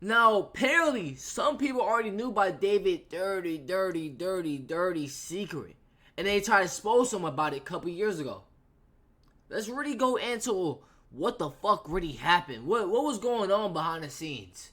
Now, apparently, some people already knew about David dirty secret. And they tried to expose him about it a couple years ago. Let's really go into what the fuck really happened. What was going on behind the scenes?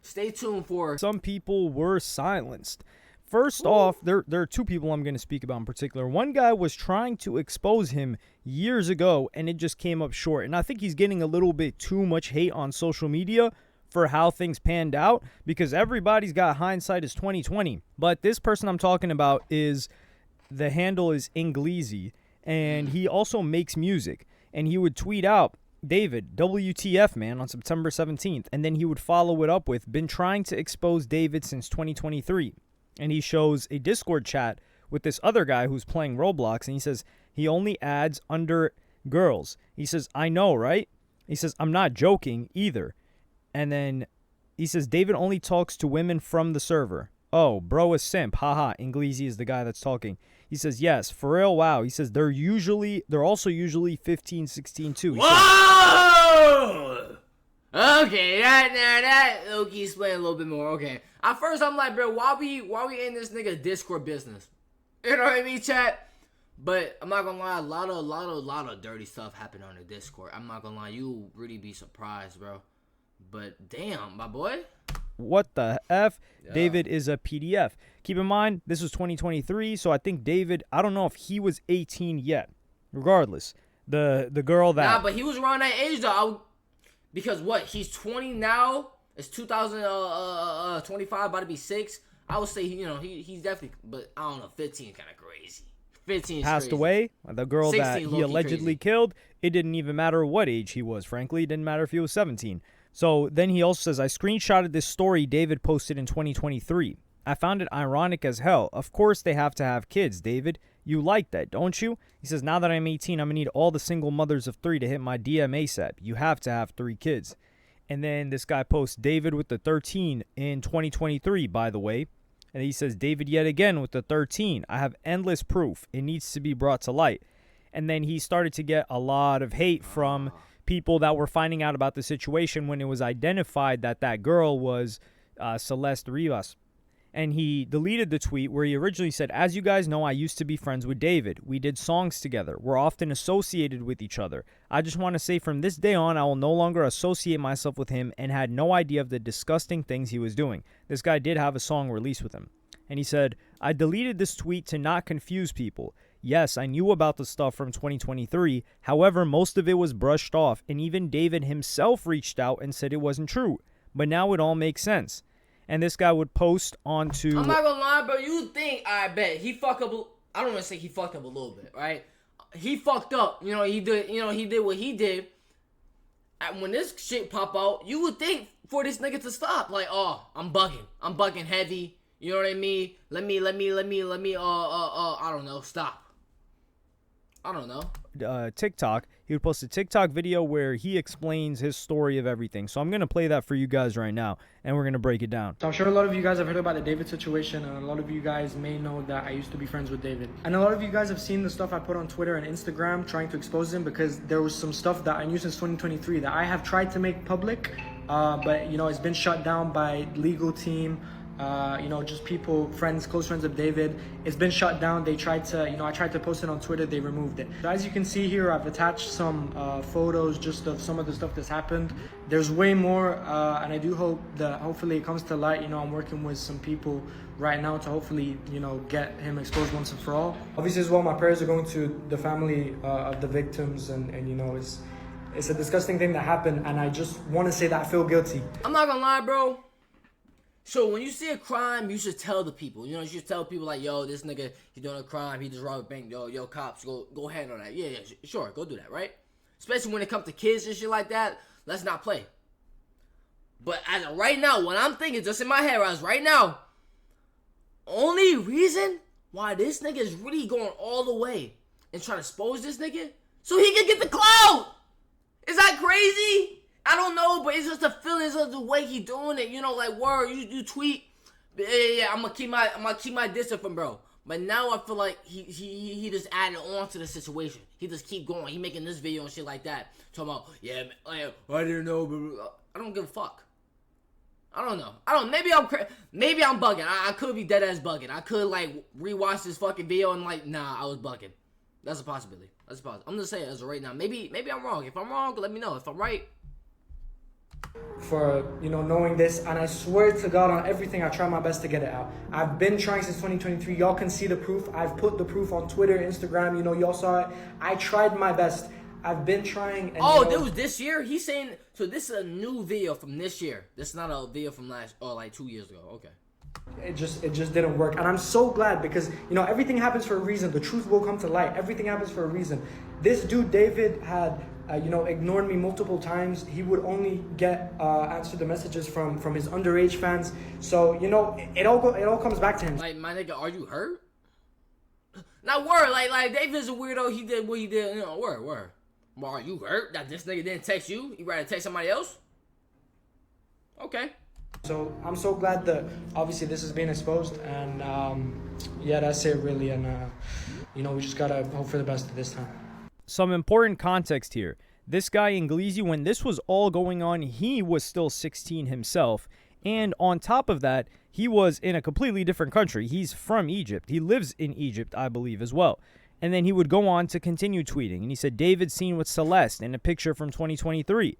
Stay tuned for... Some people were silenced. First off, there are two people I'm going to speak about in particular. One guy was trying to expose him years ago, and it just came up short. And I think he's getting a little bit too much hate on social media for how things panned out, because everybody's got hindsight is 2020. But this person I'm talking about the handle is Inglesi, and he also makes music. And he would tweet out, David, WTF, man, on September 17th. And then he would follow it up with, been trying to expose David since 2023. And he shows a Discord chat with this other guy who's playing Roblox. And he says, he only adds under girls. He says, I know, right? He says, I'm not joking either. And then he says, David only talks to women from the server. Oh, bro is simp. Haha, Inglesi is the guy that's talking. He says, yes, for real, wow. He says, they're also usually 15, 16 too. Whoa! Okay, that Loki explain a little bit more. Okay. At first I'm like, bro, why we in this nigga Discord business? You know what I mean, chat? But I'm not gonna lie, a lot of dirty stuff happened on the Discord. I'm not gonna lie, you'll really be surprised, bro. But damn, my boy. What the F? Yeah. David is a PDF. Keep in mind, this was 2023, so I think David, I don't know if he was 18 yet. Regardless, the girl that... Nah, but he was around that age, though. Because what? He's 20 now. It's 2025, about to be 6. I would say, he's definitely... But I don't know, 15 kind of crazy. 15 passed away. The girl that he allegedly killed, it didn't even matter what age he was, frankly. It didn't matter if he was 17. So then he also says, I screenshotted this story David posted in 2023. I found it ironic as hell. Of course they have to have kids, David. You like that, don't you? He says, now that I'm 18, I'm going to need all the single mothers of 3 to hit my DM ASAP. You have to have 3 kids. And then this guy posts David with the 13 in 2023, by the way. And he says, David yet again with the 13. I have endless proof. It needs to be brought to light. And then he started to get a lot of hate from people that were finding out about the situation when it was identified that that girl was Celeste Rivas. And he deleted the tweet where he originally said, as you guys know, I used to be friends with David. We did songs together. We're often associated with each other. I just want to say from this day on, I will no longer associate myself with him and had no idea of the disgusting things he was doing. This guy did have a song released with him. And he said, I deleted this tweet to not confuse people. Yes, I knew about the stuff from 2023. However, most of it was brushed off. And even David himself reached out and said it wasn't true. But now it all makes sense. And this guy would post onto... I'm not gonna lie, bro. You think, I bet, he fucked up... I don't want to say he fucked up a little bit, right? He fucked up. He did what he did. And when this shit pop out, you would think for this nigga to stop. Like, oh, I'm bugging. I'm bugging heavy. You know what I mean? Let me, I don't know, stop. I don't know. TikTok. He would post a TikTok video where he explains his story of everything. So I'm going to play that for you guys right now, and we're going to break it down. So I'm sure a lot of you guys have heard about the David situation, and a lot of you guys may know that I used to be friends with David. And a lot of you guys have seen the stuff I put on Twitter and Instagram trying to expose him, because there was some stuff that I knew since 2023 that I have tried to make public, but it's been shut down by legal team. Just people, friends, close friends of David. It's been shut down. They tried to, I tried to post it on Twitter. They removed it. So as you can see here, I've attached some photos just of some of the stuff that's happened. There's way more, and I do hope that hopefully it comes to light. I'm working with some people right now to hopefully, get him exposed once and for all. Obviously as well, my prayers are going to the family of the victims, and it's a disgusting thing that happened, and I just want to say that I feel guilty. I'm not gonna lie, bro. So when you see a crime, you should tell the people. You should tell people like, yo, this nigga, he doing a crime. He just robbed a bank. Yo, cops, go handle that. Yeah, sure, go do that, right? Especially when it comes to kids and shit like that. Let's not play. But as of right now, what I'm thinking, just in my head, as right now, only reason why this nigga is really going all the way and trying to expose this nigga, so he can get the clout. Is that crazy? I don't know, but it's just the feelings of the way he doing it. Like word, you tweet. Yeah, I'm gonna keep my distance from bro. But now I feel like he just added on to the situation. He just keep going. He making this video and shit like that. Talking about, yeah, man, I didn't know. I don't give a fuck. I don't know. Maybe I'm bugging. I could be dead ass bugging. I could like rewatch this fucking video and like, nah, I was bugging. That's a possibility. I'm just saying as of right now. Maybe I'm wrong. If I'm wrong, let me know. If I'm right, for knowing this, and I swear to God on everything, I try my best to get it out. I've been trying since 2023. Y'all can see the proof. I've put the proof on Twitter, Instagram. Y'all saw it. I tried my best. I've been trying. And, that was this year. He's saying so. This is a new video from this year. This is not a video from like 2 years ago. Okay. It just didn't work, and I'm so glad because everything happens for a reason. The truth will come to light. Everything happens for a reason. This dude David had ignored me multiple times. He would only get answer the messages from his underage fans. So it all comes back to him. Like, my nigga, are you hurt? Not word. Like David's a weirdo. He did what he did. Word. Well, are you hurt that this nigga didn't text you? You rather text somebody else? Okay. So I'm so glad that obviously this is being exposed, and yeah, that's it really. And we just gotta hope for the best this time. Some important context here. This guy Inglesi, when this was all going on, he was still 16 himself. And on top of that, he was in a completely different country. He's from Egypt. He lives in Egypt, I believe, as well. And then he would go on to continue tweeting. And he said, David seen with Celeste in a picture from 2023.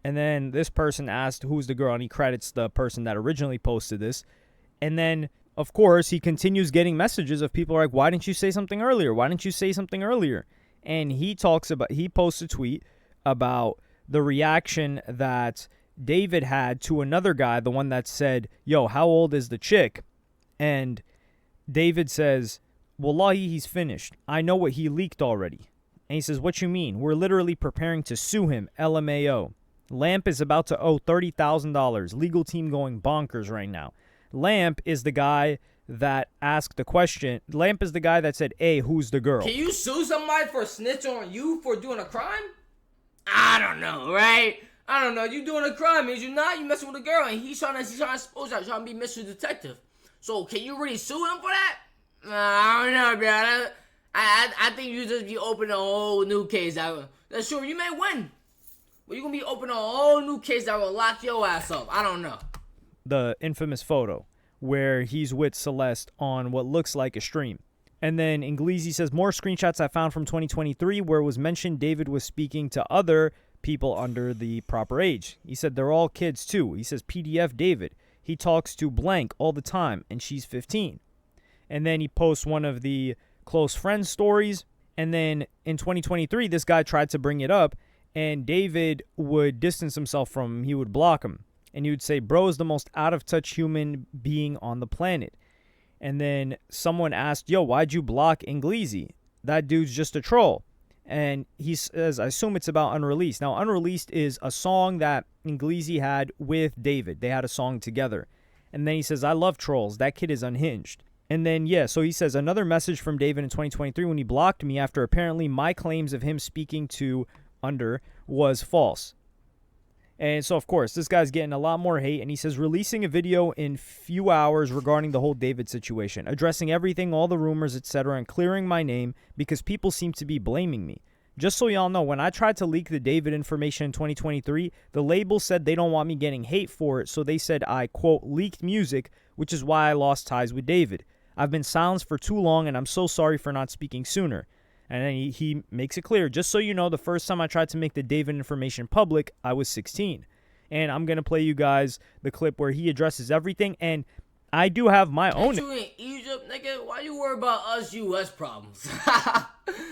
And then this person asked, who's the girl? And he credits the person that originally posted this. And then, of course, he continues getting messages of people like, why didn't you say something earlier? Why didn't you say something earlier? And he posts a tweet about the reaction that David had to another guy, the one that said, yo, how old is the chick? And David says, wallahi, he's finished. I know what he leaked already. And he says, what you mean? We're literally preparing to sue him, LMAO. Lamp is about to owe $30,000. Legal team going bonkers right now. Lamp is the guy that asked the question. Lamp is the guy that said, hey, who's the girl? Can you sue somebody for snitch on you for doing a crime? I don't know, right? I don't know. You doing a crime means you messing with a girl, and he's trying to expose that, trying to be Mr. Detective. So can you really sue him for that? I don't know, bro. I think you just be opening a whole new case out. That's sure you may win. But you're going to be opening a whole new case that will lock your ass up. I don't know. The infamous photo where he's with Celeste on what looks like a stream. And then Inglesi says, more screenshots I found from 2023 where it was mentioned David was speaking to other people under the proper age. He said they're all kids too. He says PDF David. He talks to blank all the time and she's 15. And then he posts one of the close friends stories. And then in 2023, this guy tried to bring it up. And David would distance himself from him. He would block him. And he would say, bro is the most out-of-touch human being on the planet. And then someone asked, yo, why'd you block Inglesi? That dude's just a troll. And he says, I assume it's about Unreleased. Now, Unreleased is a song that Inglesi had with David. They had a song together. And then he says, I love trolls. That kid is unhinged. And then, yeah, so he says, another message from David in 2023 when he blocked me after apparently my claims of him speaking to under was false. And so, of course, this guy's getting a lot more hate. And he says, releasing a video in few hours regarding the whole David situation, addressing everything, all the rumors, etc., and clearing my name because people seem to be blaming me. Just so y'all know, when I tried to leak the David information in 2023, the label said they don't want me getting hate for it. So they said I, quote, leaked music, which is why I lost ties with David. I've been silenced for too long, and I'm so sorry for not speaking sooner. And then he makes it clear, just so you know, the first time I tried to make the David information public, I was 16. And I'm going to play you guys the clip where he addresses everything. And I do have my own. You in Egypt, nigga? Why you worry about us U.S. problems?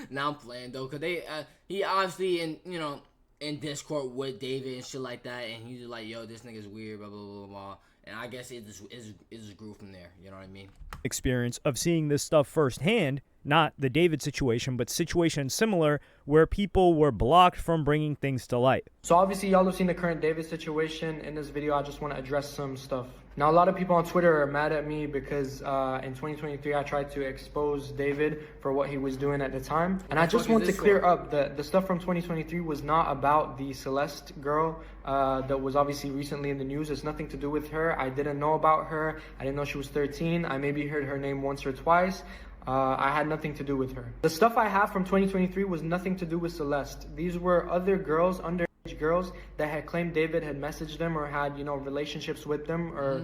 Now I'm playing, though, because he obviously in Discord with David and shit like that. And he's like, yo, this nigga's weird, blah, blah, blah, blah. And I guess it just grew from there. You know what I mean? Experience of seeing this stuff firsthand. Not the David situation, but situations similar where people were blocked from bringing things to light. So obviously y'all have seen the current David situation. In this video, I just want to address some stuff. Now, a lot of people on Twitter are mad at me because in 2023, I tried to expose David for what he was doing at the time. And I just want to clear up the stuff from 2023 was not about the Celeste girl that was obviously recently in the news. It's nothing to do with her. I didn't know about her. I didn't know she was 13. I maybe heard her name once or twice. I had nothing to do with her. The stuff I have from 2023 was nothing to do with Celeste. These were other girls under girls that had claimed David had messaged them or had, relationships with them or,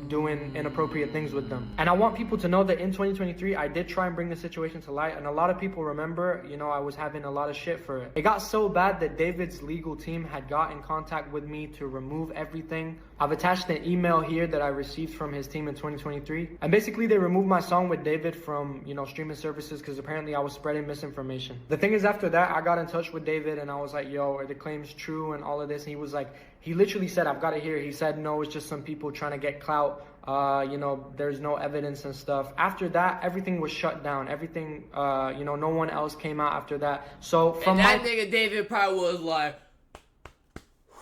doing inappropriate things with them. And I want people to know that in 2023, I did try and bring the situation to light. And a lot of people remember, I was having a lot of shit for it. It got so bad that David's legal team had got in contact with me to remove everything. I've attached an email here that I received from his team in 2023. And basically they removed my song with David from, streaming services because apparently I was spreading misinformation. The thing is, after that, I got in touch with David and I was like, yo, are the claims true and all of this? And he was like, he literally said, I've got it here. He said, no, it's just some people trying to get clout. There's no evidence and stuff. After that, everything was shut down. Everything, no one else came out after that. So from and that nigga David probably was like,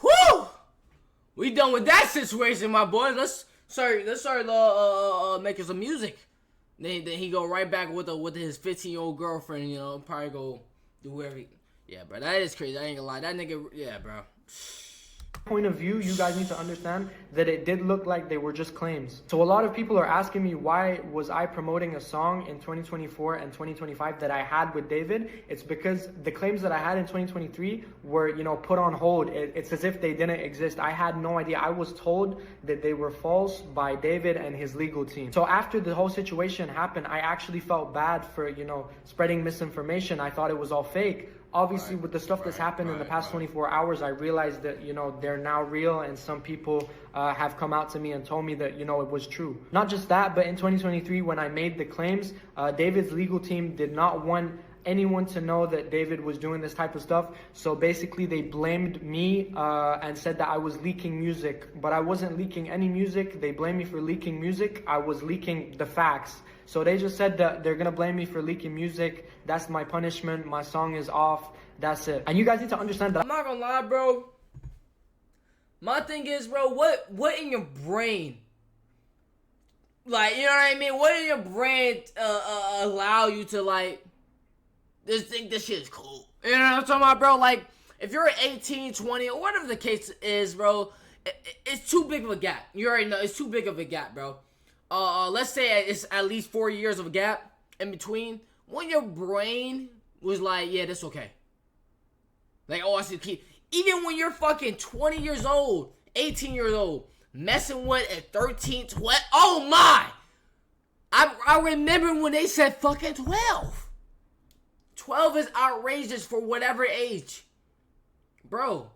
whoo! We done with that situation, my boy. Let's start making some music. Then he go right back with his 15-year-old girlfriend, probably go do whatever. Yeah, bro, that is crazy. I ain't gonna lie. That nigga, yeah, bro. Point of view, you guys need to understand that it did look like they were just claims. So a lot of people are asking me, why was I promoting a song in 2024 and 2025 that I had with David? It's because the claims that I had in 2023 were, put on hold. It's as if they didn't exist. I had no idea. I was told that they were false by David and his legal team. So after the whole situation happened, I actually felt bad for, spreading misinformation. I thought it was all fake. Obviously, with the stuff that's happened in the past 24 hours, I realized that, they're now real, and some people have come out to me and told me that, it was true. Not just that, but in 2023, when I made the claims, David's legal team did not want anyone to know that David was doing this type of stuff. So basically, they blamed me and said that I was leaking music. But I wasn't leaking any music. They blamed me for leaking music. I was leaking the facts. So they just said that they're going to blame me for leaking music. That's my punishment. My song is off. That's it. And you guys need to understand that. I'm not going to lie, bro. My thing is, bro, what in your brain? Like, you know what I mean? What in your brain allow you to, like, just think this shit is cool? You know what I'm talking about, bro? Like, if you're 18, 20, or whatever the case is, bro, it's too big of a gap. You already know it's too big of a gap, bro. Let's say it's at least 4 years of a gap in between. When your brain was like, yeah, that's okay. Like, oh, I see. Even when you're fucking 20 years old, 18 years old, messing with a 13, 12. Oh my! I remember when they said fucking 12. 12 is outrageous for whatever age, bro.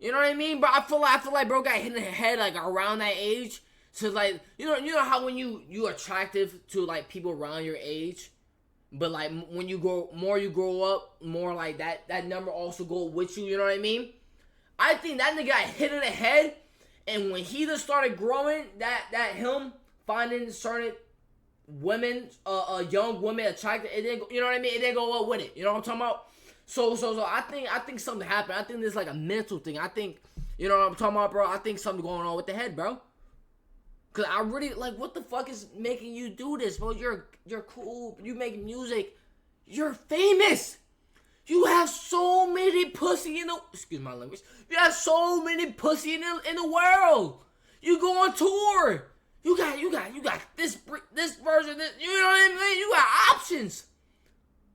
You know what I mean? But I feel like bro got hit in the head like around that age. So like, you know how when you attractive to like people around your age, but like when you grow up, more like that number also go with you. You know what I mean? I think that nigga got hit in the head, and when he just started growing, that him finding certain women, young women attractive, it didn't, you know what I mean? It didn't go up with it. You know what I'm talking about? So I think something happened. I think there's like a mental thing. I think, you know what I'm talking about, bro? I think something going on with the head, bro. Cause I really like, what the fuck is making you do this, bro? You're cool. You make music. You're famous. You have so many pussy in the, excuse my language. You have so many pussy in the world. You go on tour. You got this version. This, you know what I mean? You got options.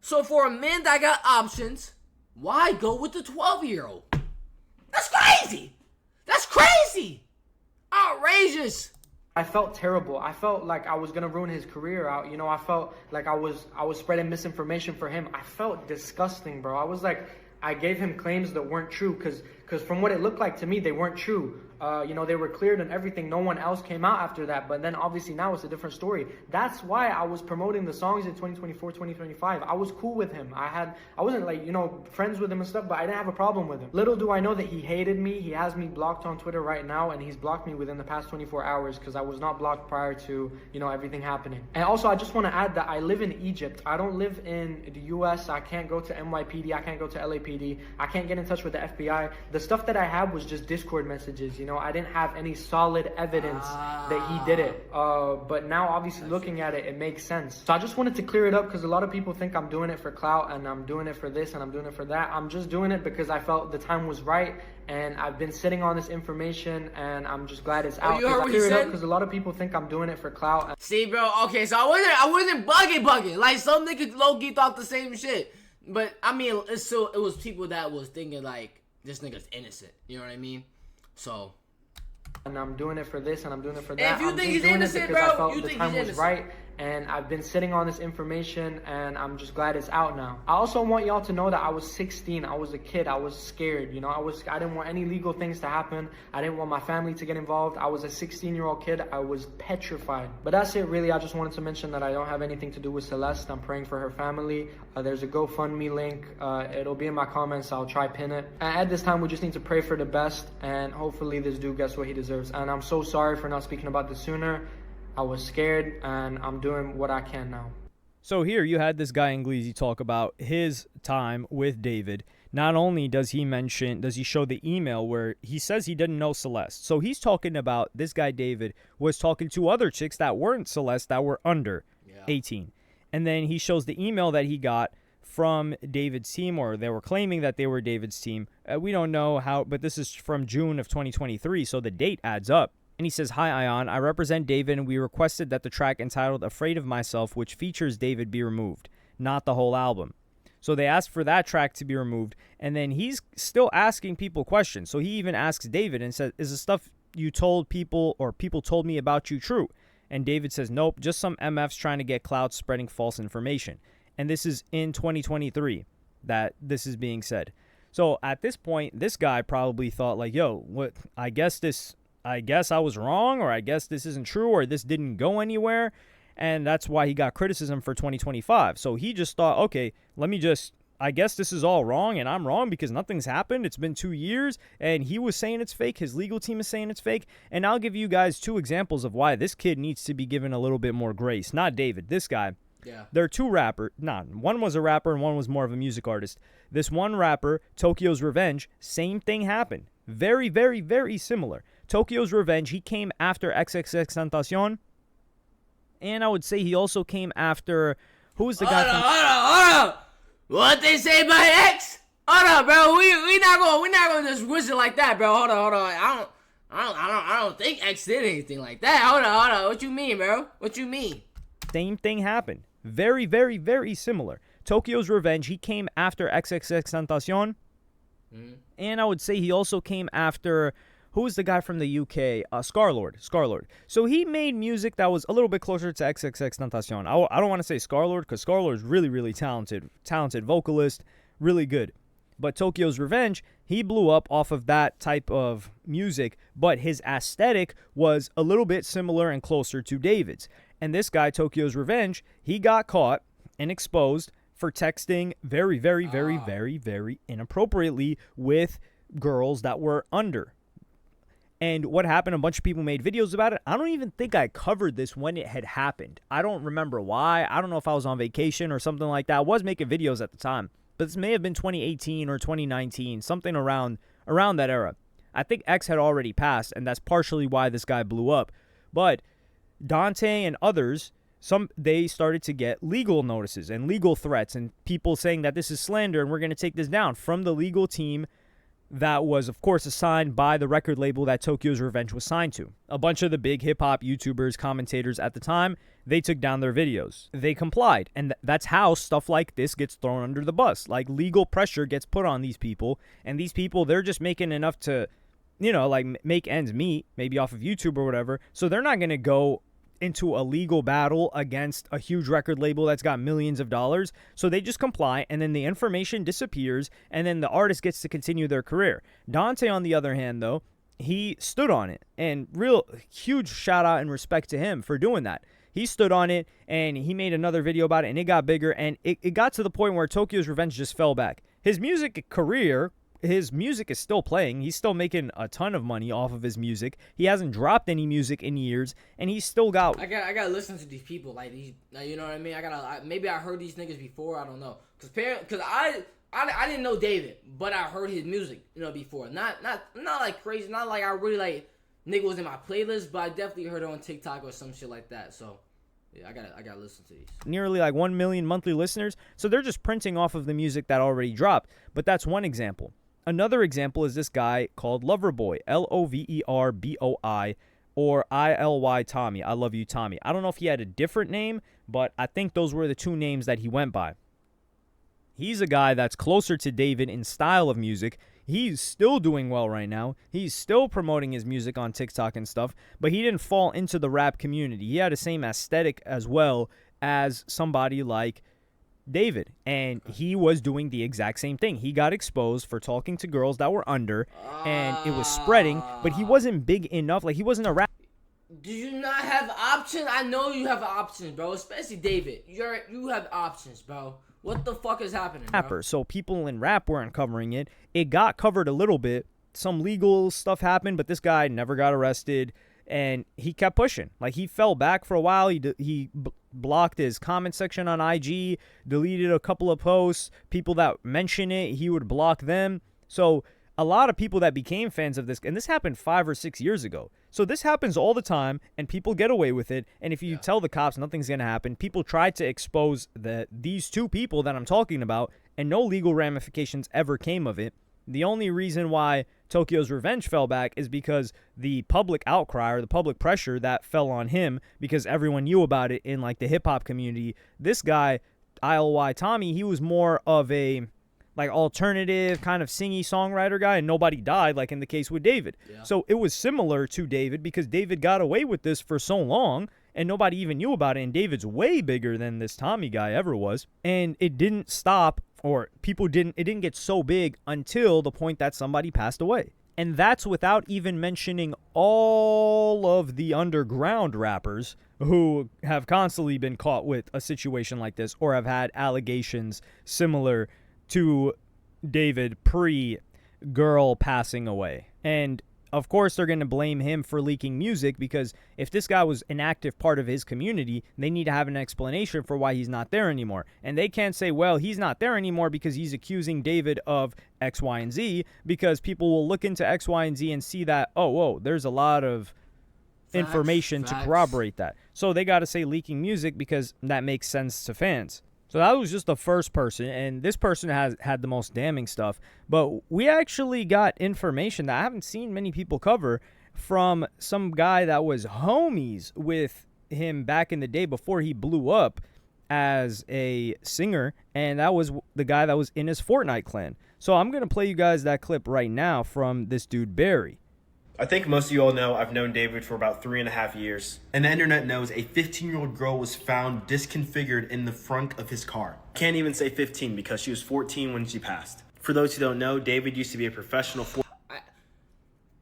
So for a man that got options, why go with the 12-year-old? That's crazy. That's crazy. Outrageous. I felt terrible. I felt like I was gonna ruin his career out. I felt like I was spreading misinformation for him. I felt disgusting, bro. I was like, I gave him claims that weren't true, because from what it looked like to me, they weren't true. They were cleared and everything. No one else came out after that. But then obviously now it's a different story. That's why I was promoting the songs in 2024, 2025. I was cool with him. I wasn't like, friends with him and stuff, but I didn't have a problem with him. Little do I know that he hated me. He has me blocked on Twitter right now, and he's blocked me within the past 24 hours because I was not blocked prior to, everything happening. And also, I just want to add that I live in Egypt. I don't live in the US. I can't go to NYPD. I can't go to LAPD. I can't get in touch with the FBI. The stuff that I had was just Discord messages, I didn't have any solid evidence that he did it. But now, obviously, looking at it, it makes sense. So I just wanted to clear it up because a lot of people think I'm doing it for clout and I'm doing it for this and I'm doing it for that. I'm just doing it because I felt the time was right, and I've been sitting on this information, and I'm just glad it's out. You heard what he said? Because a lot of people think I'm doing it for clout. See, bro. Okay, so I wasn't bugging. Like some niggas low-key thought the same shit. But I mean, it was people that was thinking like, this nigga's innocent. You know what I mean? So. And I'm doing it for this, and I'm doing it for that. If you I'm think just he's doing innocent, it because bro, I felt you the think time he's was innocent. right, and I've been sitting on this information, and I'm just glad it's out now. I also want y'all to know that I was 16. I was a kid. I was scared. You know, I didn't want any legal things to happen. I didn't want my family to get involved. I was a 16-year-old kid. I was petrified. But that's it, really. I just wanted to mention that I don't have anything to do with Celeste. I'm praying for her family. There's a GoFundMe link. It'll be in my comments. I'll try pin it. At this time, we just need to pray for the best, and hopefully this dude gets what he deserves. And I'm so sorry for not speaking about this sooner. I was scared, and I'm doing what I can now. So here you had this guy Inglesi talk about his time with David. Not only does he show the email where he says he didn't know Celeste. So he's talking about this guy David was talking to other chicks that weren't Celeste, that were under 18. And then he shows the email that he got from David's team, or they were claiming that they were David's team. We don't know how, but this is from June of 2023, so the date adds up. And he says, "Hi, Ion. I represent David, and we requested that the track entitled Afraid of Myself, which features David, be removed, not the whole album." So they asked for that track to be removed, and then he's still asking people questions. So he even asks David and says, "Is the stuff you told people or people told me about you true?" And David says, "Nope, just some MFs trying to get clout, spreading false information." And this is in 2023 that this is being said. So at this point, this guy probably thought like, yo, what? I guess I was wrong, or I guess this isn't true, or this didn't go anywhere. And that's why he got criticism for 2025. So he just thought, okay, I guess this is all wrong, and I'm wrong because nothing's happened. It's been 2 years, and he was saying it's fake. His legal team is saying it's fake. And I'll give you guys 2 examples of why this kid needs to be given a little bit more grace. Not David, this guy. Yeah. There are 2 rappers. One was a rapper and one was more of a music artist. This one rapper, Tokyo's Revenge, same thing happened. Very, very, very similar. Tokyo's Revenge, he came after XXXTentacion. And I would say he also came after, who was the guy from... Hold on. What they say about X? Hold on, bro. We not gonna just wish it like that, bro. Hold on. I don't think X did anything like that. Hold on. What you mean, bro? What you mean? Same thing happened. Very, very, very similar. Tokyo's Revenge, he came after XXXTentacion. Mm-hmm. And I would say he also came after, who was the guy from the UK? Scarlord. So he made music that was a little bit closer to XXXTentacion. I don't want to say Scarlord, because Scarlord is really, really talented vocalist, really good. But Tokyo's Revenge, he blew up off of that type of music, but his aesthetic was a little bit similar and closer to David's. And this guy, Tokyo's Revenge, he got caught and exposed for texting very, very, very, very, very inappropriately with girls that were under. And what happened, a bunch of people made videos about it. I don't even think I covered this when it had happened. I don't remember why. I don't know if I was on vacation or something like that. I was making videos at the time. But this may have been 2018 or 2019, something around that era. I think X had already passed, and that's partially why this guy blew up. But Dante and others, they started to get legal notices and legal threats and people saying that this is slander and we're going to take this down from the legal team that was, of course, assigned by the record label that Tokyo's Revenge was signed to. A bunch of the big hip-hop YouTubers, commentators at the time, they took down their videos. They complied, and that's how stuff like this gets thrown under the bus. Like, legal pressure gets put on these people, and these people, they're just making enough to, make ends meet, maybe off of YouTube or whatever, so they're not going to go into a legal battle against a huge record label that's got millions of dollars. So they just comply, and then the information disappears, and then the artist gets to continue their career. Dante, on the other hand, though, he stood on it, and real huge shout out and respect to him for doing that. He stood on it, and he made another video about it, and it got bigger, and it got to the point where Tokyo's Revenge just fell back. His music career, his music is still playing. He's still making a ton of money off of his music. He hasn't dropped any music in years, and he's still got... I gotta listen to these people, like these, you know what I mean? Maybe I heard these niggas before, I don't know. Cause I didn't know David, but I heard his music, before. Not like crazy, not like I really like nigga was in my playlist, but I definitely heard it on TikTok or some shit like that. So yeah, I gotta listen to these. Nearly like 1 million monthly listeners, so they're just printing off of the music that already dropped. But that's one example. Another example is this guy called Loverboy, Loverboi, or ILY Tommy. I love you, Tommy. I don't know if he had a different name, but I think those were the 2 names that he went by. He's a guy that's closer to David in style of music. He's still doing well right now. He's still promoting his music on TikTok and stuff, but he didn't fall into the rap community. He had the same aesthetic as well as somebody like David, and he was doing the exact same thing. He got exposed for talking to girls that were under, and it was spreading, but he wasn't big enough. Like, he wasn't a rap. Do you not have options? I know you have options, bro. Especially David. You have options, bro. What the fuck is happening, bro? So people in rap weren't covering it. It got covered a little bit. Some legal stuff happened, but this guy never got arrested, and he kept pushing. Like, he fell back for a while. He blocked his comment section on IG, deleted a couple of posts. People that mention it, he would block them. So a lot of people that became fans of this, and this happened 5 or 6 years ago. So this happens all the time, and people get away with it. And if you tell the cops nothing's going to happen, people try to expose these two people that I'm talking about, and no legal ramifications ever came of it. The only reason why Tokyo's Revenge fell back is because the public outcry or the public pressure that fell on him, because everyone knew about it in like the hip-hop community. This guy, ILY Tommy, he was more of a like alternative kind of singy songwriter guy, and nobody died like in the case with David. Yeah. So it was similar to David because David got away with this for so long and nobody even knew about it, and David's way bigger than this Tommy guy ever was, and it didn't stop, or it didn't get so big until the point that somebody passed away. And that's without even mentioning all of the underground rappers who have constantly been caught with a situation like this or have had allegations similar to David pre-girl passing away. And of course they're going to blame him for leaking music, because if this guy was an active part of his community, they need to have an explanation for why he's not there anymore. And they can't say, well, he's not there anymore because he's accusing David of X, Y, and Z, because people will look into X, Y, and Z and see that, oh, whoa, there's a lot of information to corroborate that. So they got to say leaking music because that makes sense to fans. So that was just the first person, and this person has had the most damning stuff. But we actually got information that I haven't seen many people cover from some guy that was homies with him back in the day before he blew up as a singer, and that was the guy that was in his Fortnite clan. So I'm going to play you guys that clip right now from this dude, Barry. I think most of you all know I've known David for about 3.5 years. And the internet knows a 15-year-old girl was found disconfigured in the front of his car. Can't even say 15 because she was 14 when she passed. For those who don't know, David used to be a professional.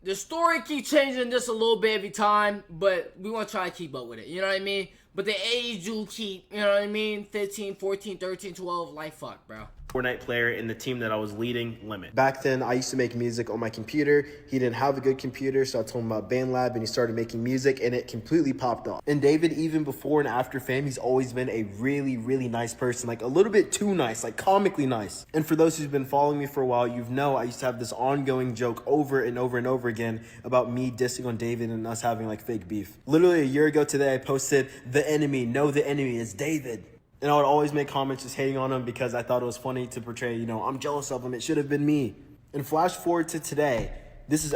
The story keeps changing just a little bit every time, but we want to try to keep up with it. You know what I mean? But the age do keep, you know what I mean? 15, 14, 13, 12, like fuck, bro. Fortnite player in the team that I was leading, Limit. Back then, I used to make music on my computer. He didn't have a good computer, so I told him about BandLab, and he started making music, and it completely popped off. And David, even before and after fame, he's always been a really, really nice person. Like, a little bit too nice, like comically nice. And for those who've been following me for a while, you know I used to have this ongoing joke over and over and over again about me dissing on David and us having, like, fake beef. Literally a year ago today, I posted, "The enemy, know the enemy is David." And I would always make comments just hating on him because I thought it was funny to portray, you know, I'm jealous of him. It should have been me. And flash forward to today, this is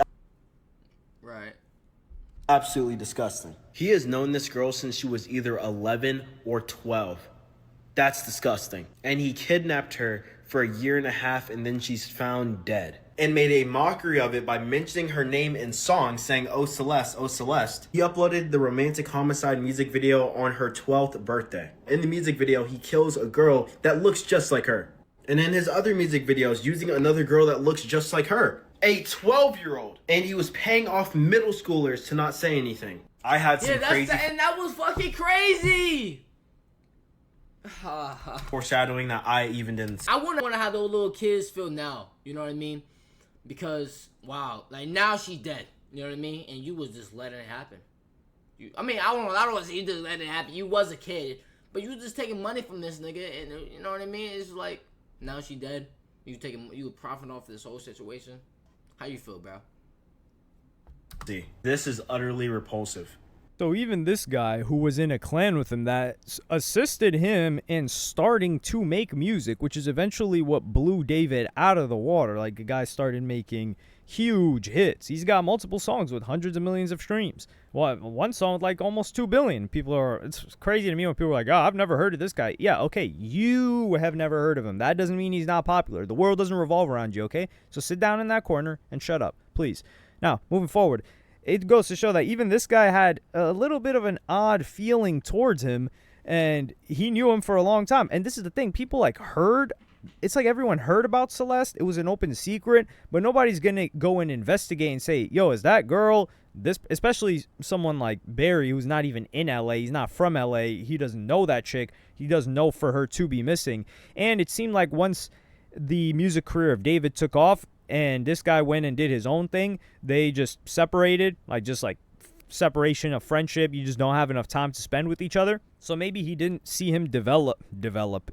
right. Absolutely disgusting. He has known this girl since she was either 11 or 12. That's disgusting. And he kidnapped her for 1.5 years, and then she's found dead. And made a mockery of it by mentioning her name in songs, saying, "Oh Celeste, oh Celeste." He uploaded the Romantic Homicide music video on her 12th birthday. In the music video, he kills a girl that looks just like her. And in his other music videos, using another girl that looks just like her. A 12-year-old. And he was paying off middle schoolers to not say anything. I had some crazy... and that was fucking crazy! foreshadowing that I even didn't... I wonder how those little kids feel now. You know what I mean? Because, wow, like, now she's dead. You know what I mean? And you was just letting it happen. I don't want to say you just letting it happen. You was a kid. But you was just taking money from this nigga. And, you know what I mean? It's like, now she dead. You were profiting off this whole situation. How you feel, bro? See, this is utterly repulsive. So even this guy who was in a clan with him that assisted him in starting to make music, which is eventually what blew David out of the water. Like, the guy started making huge hits. He's got multiple songs with hundreds of millions of streams. Well, one song with like almost 2 billion. It's crazy to me when people are like, oh, I've never heard of this guy. Yeah, okay, you have never heard of him. That doesn't mean he's not popular. The world doesn't revolve around you, okay? So sit down in that corner and shut up, please. Now, moving forward, it goes to show that even this guy had a little bit of an odd feeling towards him, and he knew him for a long time. And this is the thing, people like heard, it's like everyone heard about Celeste. It was an open secret, but nobody's gonna go and investigate and say, yo, is that girl this, especially someone like Barry, who's not even in LA, he's not from LA, he doesn't know that chick, he doesn't know for her to be missing. And it seemed like once the music career of David took off and this guy went and did his own thing, they just separated, like separation of friendship. You just don't have enough time to spend with each other. So maybe he didn't see him develop,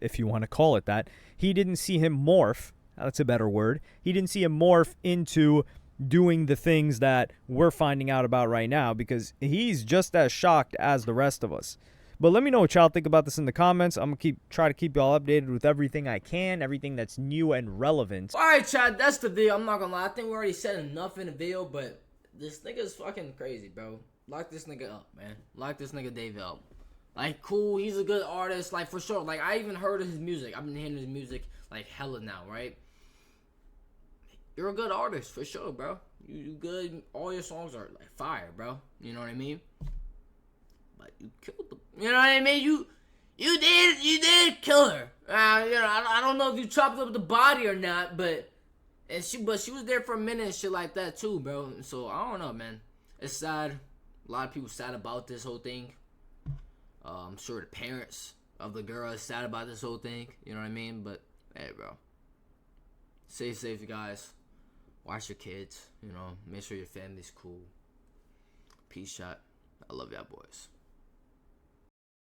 if you want to call it that. He didn't see him morph. That's a better word. He didn't see him morph into doing the things that we're finding out about right now, because he's just as shocked as the rest of us. But let me know what y'all think about this in the comments. I'm gonna try to keep y'all updated with everything I can, everything that's new and relevant. All right, Chad, that's the video. I'm not gonna lie, I think we already said enough in the video, but this nigga's fucking crazy, bro. Lock this nigga up, man. Lock this nigga David up. Like, cool, he's a good artist, like, for sure. Like, I even heard of his music. I've been hearing his music, like, hella now, right? You're a good artist, for sure, bro. You good. All your songs are, like, fire, bro. You know what I mean? But you killed them. You know what I mean? You did kill her. You know, I don't know if you chopped up the body or not, but she was there for a minute and shit like that, too, bro. So, I don't know, man. It's sad. A lot of people sad about this whole thing. I'm sure the parents of the girl is sad about this whole thing. You know what I mean? But, hey, bro. Stay safe, you guys. Watch your kids. You know, make sure your family's cool. Peace out. I love y'all boys.